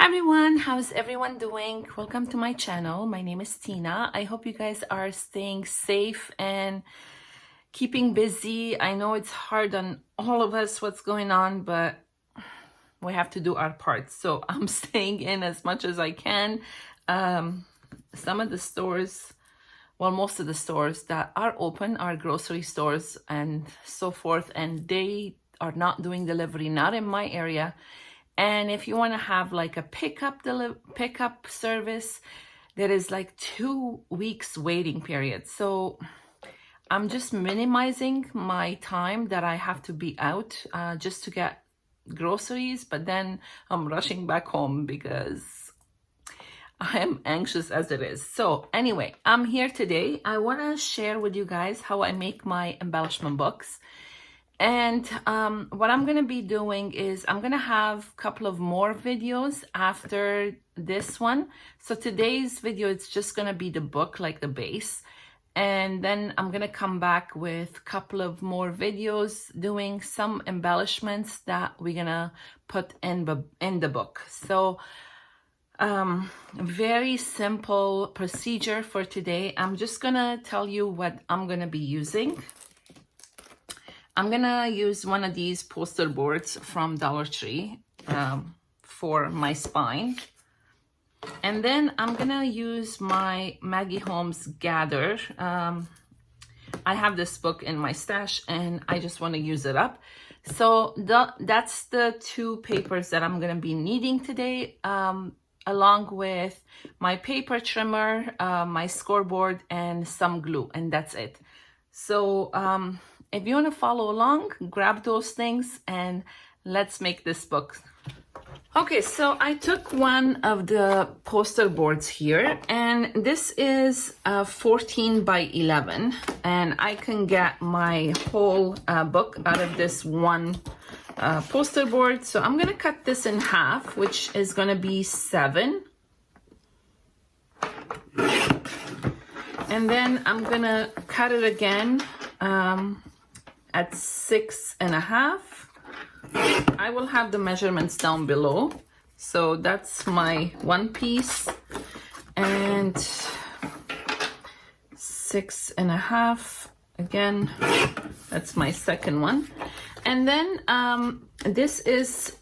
Hi everyone, how's everyone doing? Welcome to my channel. My name is Tina. I hope you guys are staying safe and keeping busy. I know it's hard on all of us what's going on, but we have to do our part. So I'm staying in as much as I can. Some of the stores, well, most of the stores that are open are grocery stores and so forth, and they are not doing delivery, not in my area. And if you want to have like a pickup service, there is like 2 weeks waiting period. So I'm just minimizing my time that I have to be out just to get groceries, but then I'm rushing back home because I am anxious as it is. So anyway, I'm here today. I want to share with you guys how I make my embellishment books. And what I'm going to be doing is I'm going to have a couple of more videos after this one. So today's video, it's just going to be the book, like the base. And then I'm going to come back with a couple of more videos doing some embellishments that we're going to put in the book. So very simple procedure for today. I'm just going to tell you what I'm going to be using. I'm gonna use one of these poster boards from Dollar Tree for my spine. And then I'm gonna use my Maggie Holmes Gather. I have this book in my stash and I just wanna use it up. So that's the 2 papers that I'm gonna be needing today, along with my paper trimmer, my scoreboard, and some glue, and that's it. So, if you want to follow along, grab those things and let's make this book. Okay, so I took one of the poster boards here, and this is 14 by 11, and I can get my whole book out of this one poster board. So I'm gonna cut this in half, which is gonna be 7. And then I'm gonna cut it again at 6.5. I will have the measurements down below. So that's my one piece, and 6.5 again, that's my second one. And then this is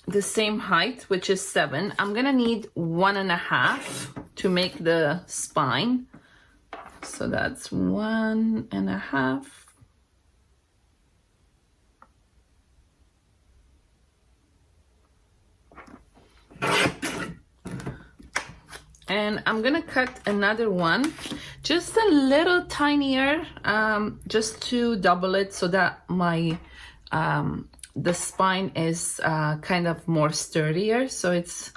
the same height, which is 7. I'm gonna need 1.5 to make the spine. So that's 1.5. And I'm gonna cut another one, just a little tinier, just to double it so that my the spine is kind of more sturdier. So it's,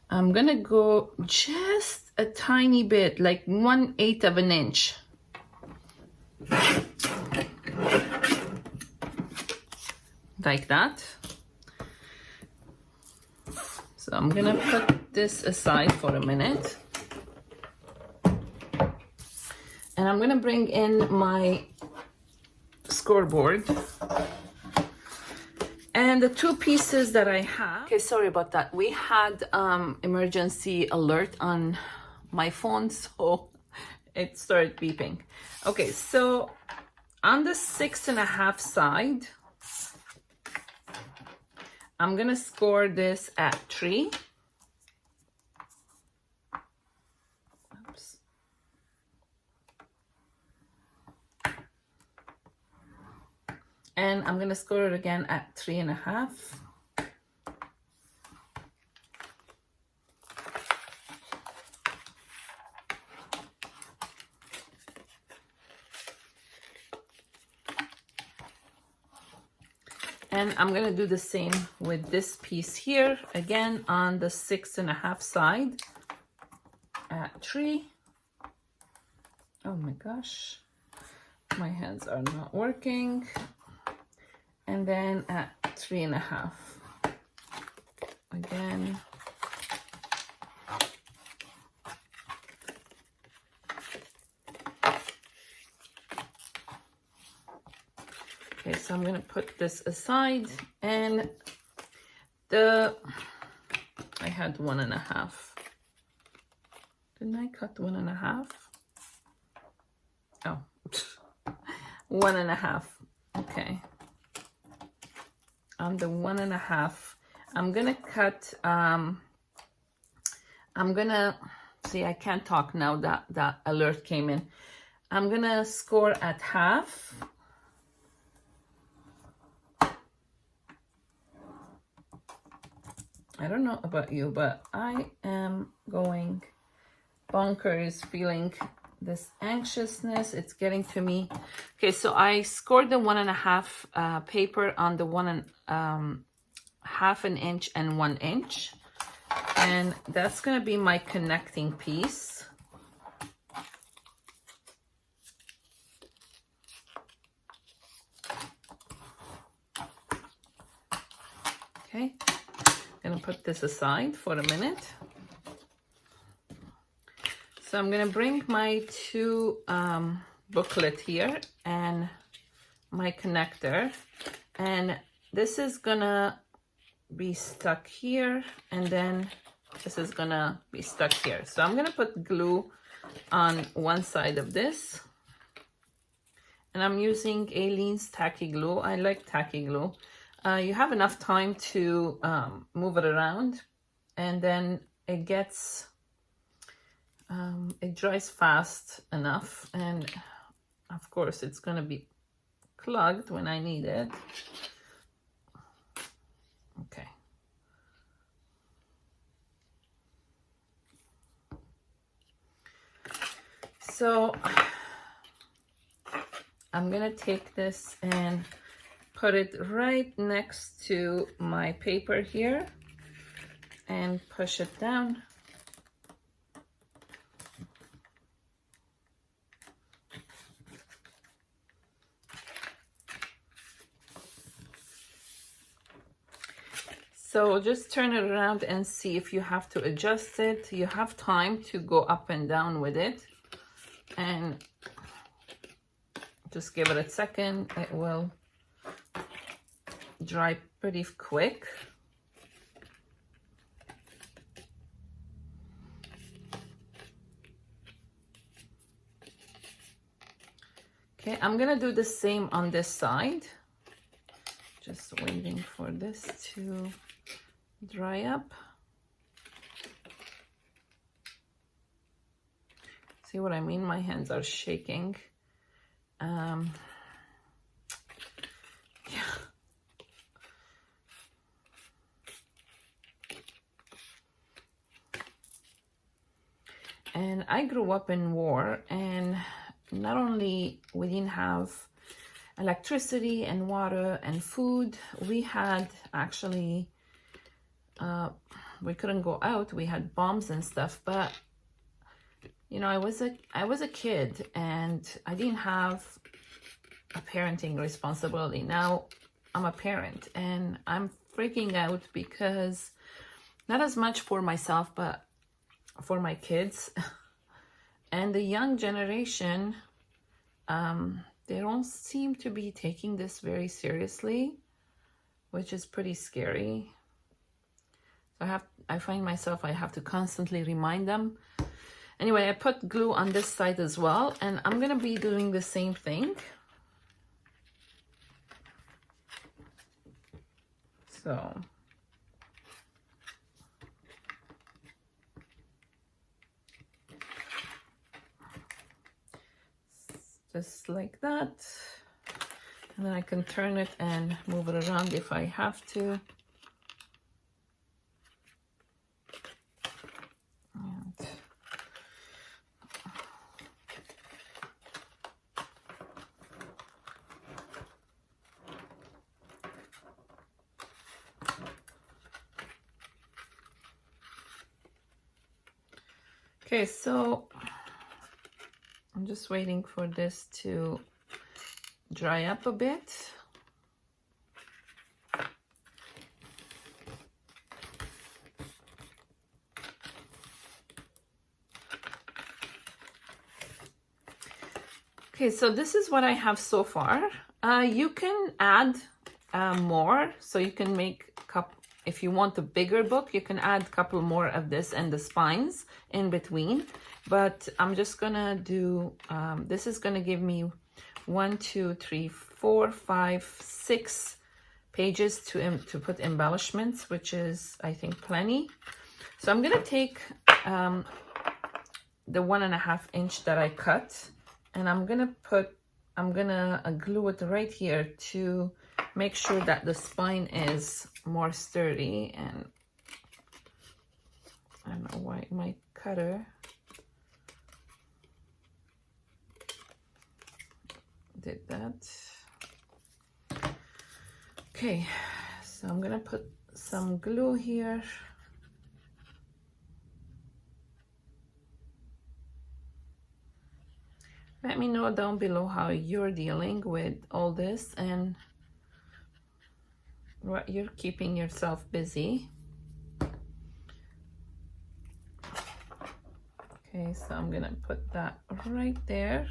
I'm gonna go just a tiny bit, like 1/8 of an inch. Like that. So I'm gonna put this aside for a minute. And I'm gonna bring in my scoreboard. And the 2 pieces that I have. Okay, sorry about that. We had emergency alert on my phone, so it started beeping. Okay, so on the 6.5 side, I'm gonna score this at 3. Oops. And I'm gonna score it again at 3.5. And I'm gonna do the same with this piece here, again on the 6.5 side at 3. Oh my gosh, my hands are not working. And then at 3.5 again. Okay, so I'm gonna put this aside, and had 1.5. Didn't I cut 1.5? Oh, 1.5. Okay. On the 1.5, I'm gonna cut, I'm gonna, see, I can't talk now that that alert came in. I'm gonna score at half. I don't know about you, but I am going bonkers, feeling this anxiousness. It's getting to me. Okay, so I scored the 1.5 paper on the 1.5 inch and 1 inch. And that's gonna be my connecting piece. Okay, I'm gonna put this aside for a minute. So I'm gonna bring my two booklet here and my connector, and this is gonna be stuck here, and then this is gonna be stuck here. So I'm gonna put glue on one side of this, and I'm using Aileens tacky glue. I like tacky glue. You have enough time to move it around, and then it gets it dries fast enough, and of course it's gonna be clogged when I need it. Okay. So I'm gonna take this and put it right next to my paper here and push it down. So just turn it around and see if you have to adjust it. You have time to go up and down with it, and just give it a second. It will dry pretty quick. Okay, I'm gonna do the same on this side. Just waiting for this to dry up. See what I mean? My hands are shaking. Yeah. And I grew up in war, and not only we didn't have electricity and water and food, we had actually we couldn't go out. We had bombs and stuff, but you know, I was a kid, and I didn't have a parenting responsibility. Now I'm a parent, and I'm freaking out because not as much for myself, but for my kids and the young generation. They don't seem to be taking this very seriously, which is pretty scary. So I find myself, I have to constantly remind them. Anyway, I put glue on this side as well, and I'm gonna be doing the same thing. So just like that, and then I can turn it and move it around if I have to. And okay, so I'm just waiting for this to dry up a bit. Okay, so this is what I have so far. You can add more, so you can make if you want a bigger book, you can add a couple more of this and the spines in between. But I'm just gonna do, this is gonna give me 1, 2, 3, 4, 5, 6 pages to put embellishments, which is, I think, plenty. So I'm gonna take the 1.5 inch that I cut, and I'm gonna glue it right here to make sure that the spine is more sturdy. And I don't know why my cutter did that. Okay, so I'm gonna put some glue here. Let me know down below how you're dealing with all this and what you're keeping yourself busy. Okay, so I'm gonna put that right there.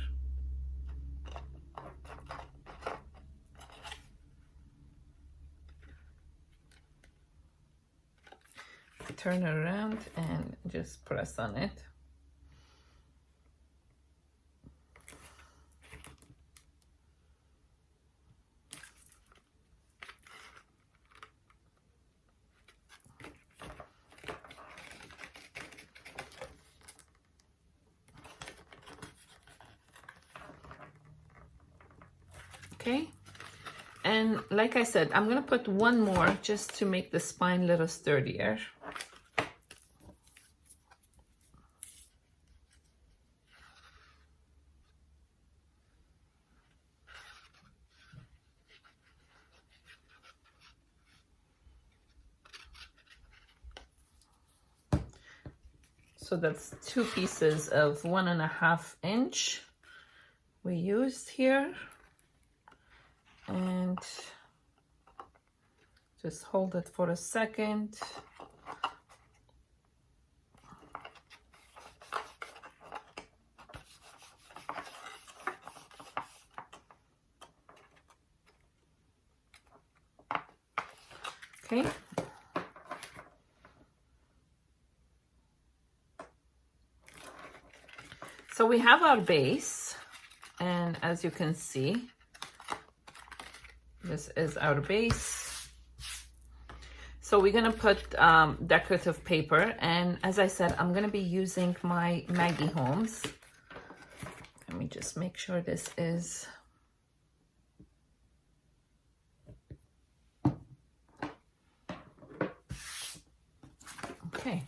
Turn it around and just press on it. Okay, and like I said, I'm gonna put one more just to make the spine a little sturdier. So that's 2 pieces of 1.5 inch we used here. And just hold it for a second. Okay. So we have our base, and as you can see, this is our base. So we're gonna put decorative paper, and as I said, I'm gonna be using my Maggie Holmes. Let me just make sure this is okay.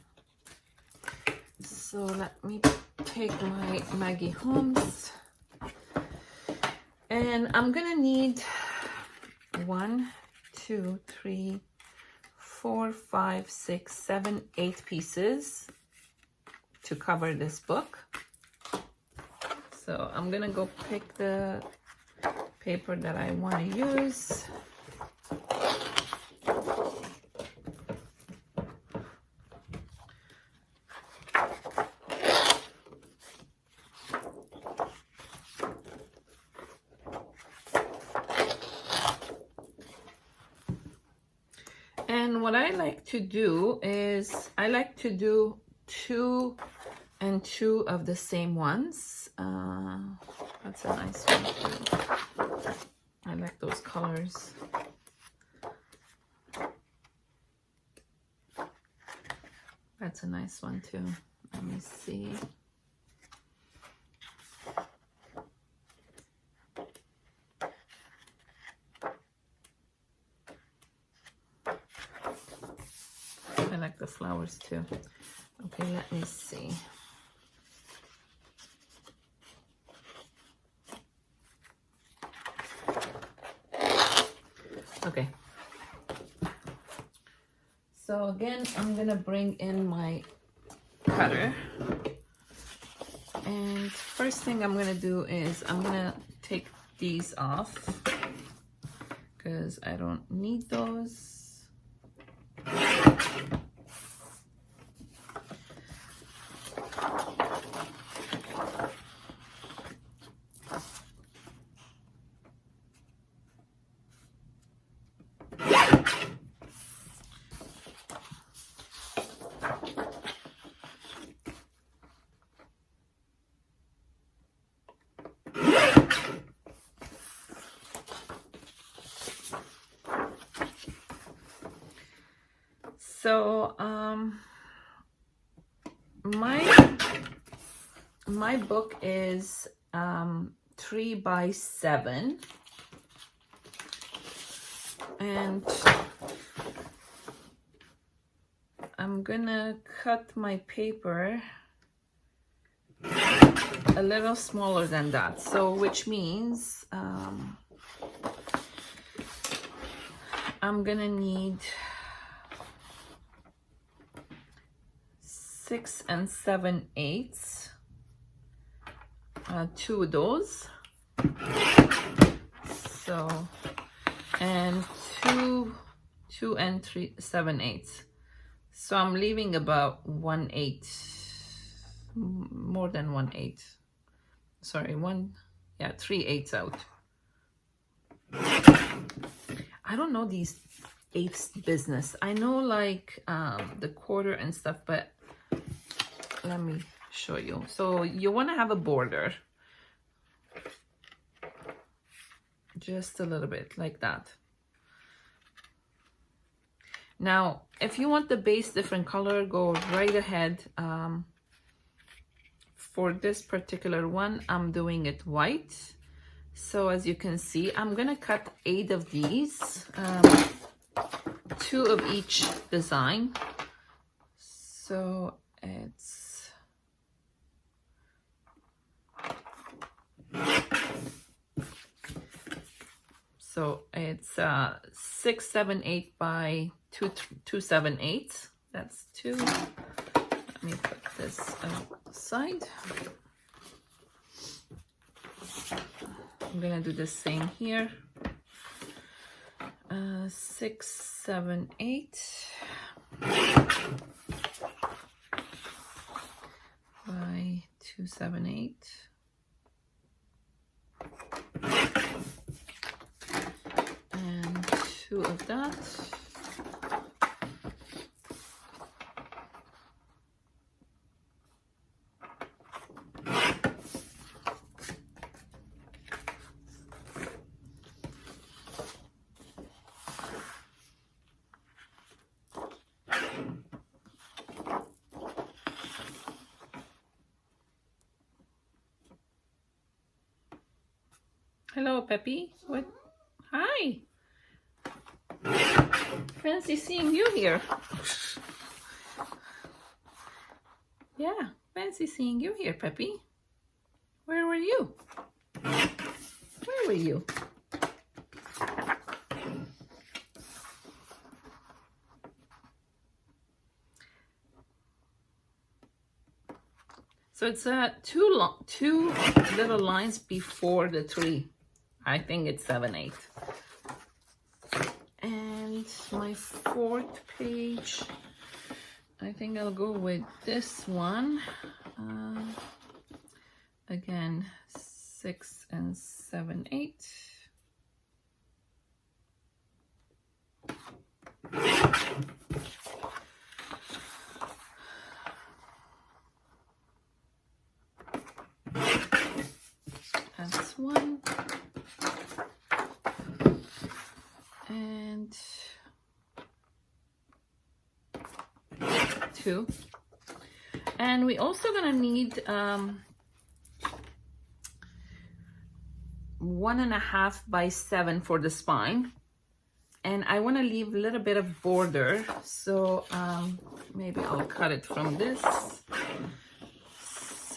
So let me take my Maggie Holmes, and I'm gonna need 1, 2, 3, 4, 5, 6, 7, 8 pieces to cover this book. So I'm gonna go pick the paper that I want to use. And what I like to do is I like to do 2 and 2 of the same ones. That's a nice one too. I like those colors. That's a nice one too. Let me see. I like the flowers too. Okay, let me see. Okay. So again, I'm gonna bring in my cutter. And first thing I'm gonna do is I'm gonna take these off because I don't need those. So my book is 3 by 7, and I'm gonna cut my paper a little smaller than that, so which means I'm gonna need 6 7/8, 2 of those, so, and 2 3 7/8. So I'm leaving about 1/8, more than 1/8. Sorry, 3/8 out. I don't know these eighths business. I know like the quarter and stuff, but let me show you. So you want to have a border, just a little bit like that. Now, if you want the base different color, go right ahead. For this particular one, I'm doing it white. So as you can see, I'm gonna cut 8 of these, 2 of each design. So it's it's 6 7/8 by 2 7/8. That's 2. Let me put this aside. I'm gonna do the same here. 6 7/8 by 2 7/8. And 2 of that. Hello, Peppy. What? Hi. Fancy seeing you here. Yeah, fancy seeing you here, Peppy. Where were you? Where were you? So it's two little lines before the 3. I think it's 7/8. And my 4th page, I think I'll go with this one. Again, 6 7/8. That's 1. And 2. And we also gonna need 1.5 by 7 for the spine. And I want to leave a little bit of border, so maybe I'll cut it from this.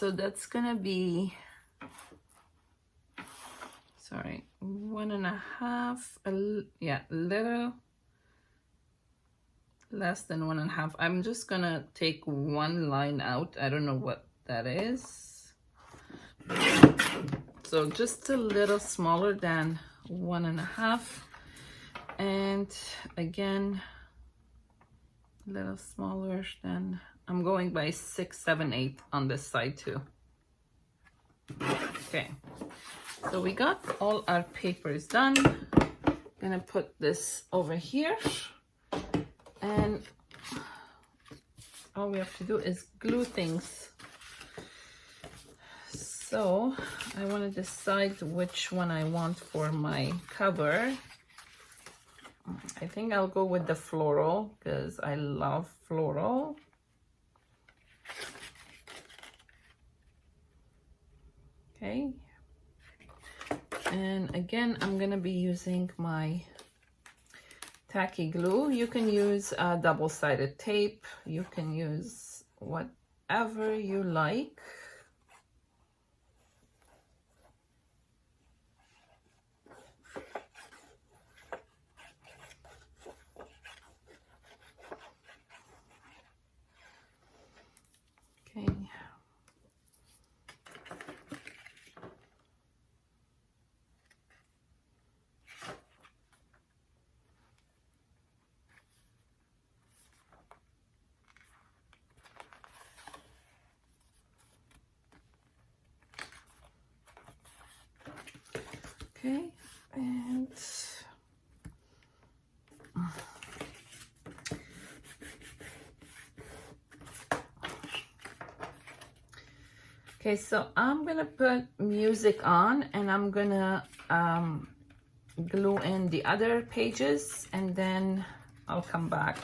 So that's gonna be, sorry, 1.5, yeah, a little less than 1.5. I'm just gonna take 1 line out. I don't know what that is. So just a little smaller than 1.5. And again, a little smaller than, I'm going by 6 7/8 on this side too. Okay, so we got all our papers done. Gonna put this over here, and all we have to do is glue things. So I want to decide which one I want for my cover. I think I'll go with the floral because I love floral. Okay. And again, I'm gonna be using my tacky glue. You can use double-sided tape. You can use whatever you like. Okay. Okay, and okay, so I'm gonna put music on and I'm gonna glue in the other pages and then I'll come back.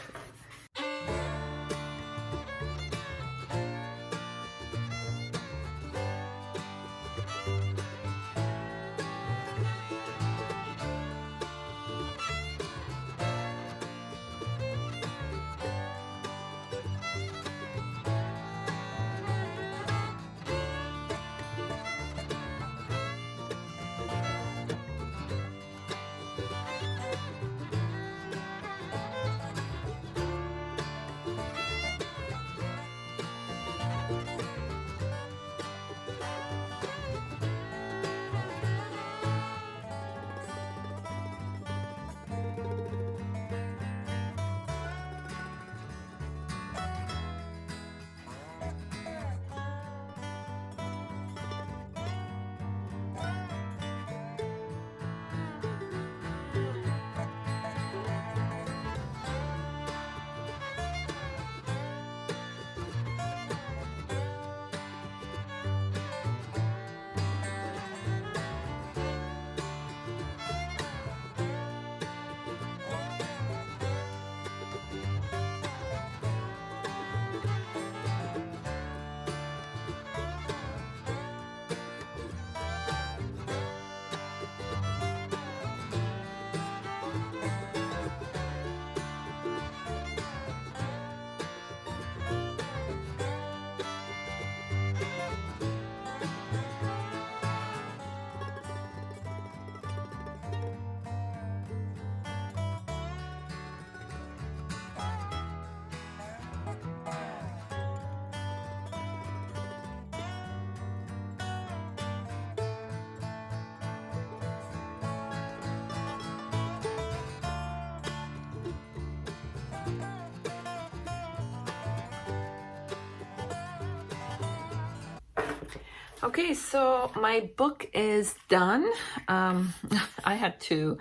Okay, so my book is done. I had to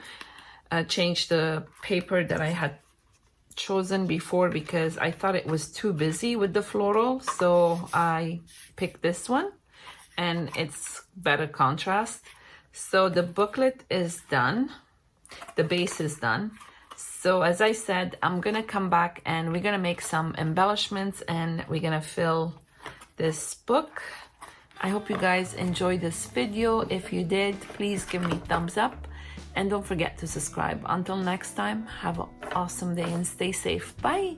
change the paper that I had chosen before because I thought it was too busy with the floral. So I picked this one and it's better contrast. So the booklet is done. The base is done. So as I said, I'm gonna come back and we're gonna make some embellishments and we're gonna fill this book. I hope you guys enjoyed this video. If you did, please give me a thumbs up and don't forget to subscribe. Until next time, have an awesome day and stay safe. Bye.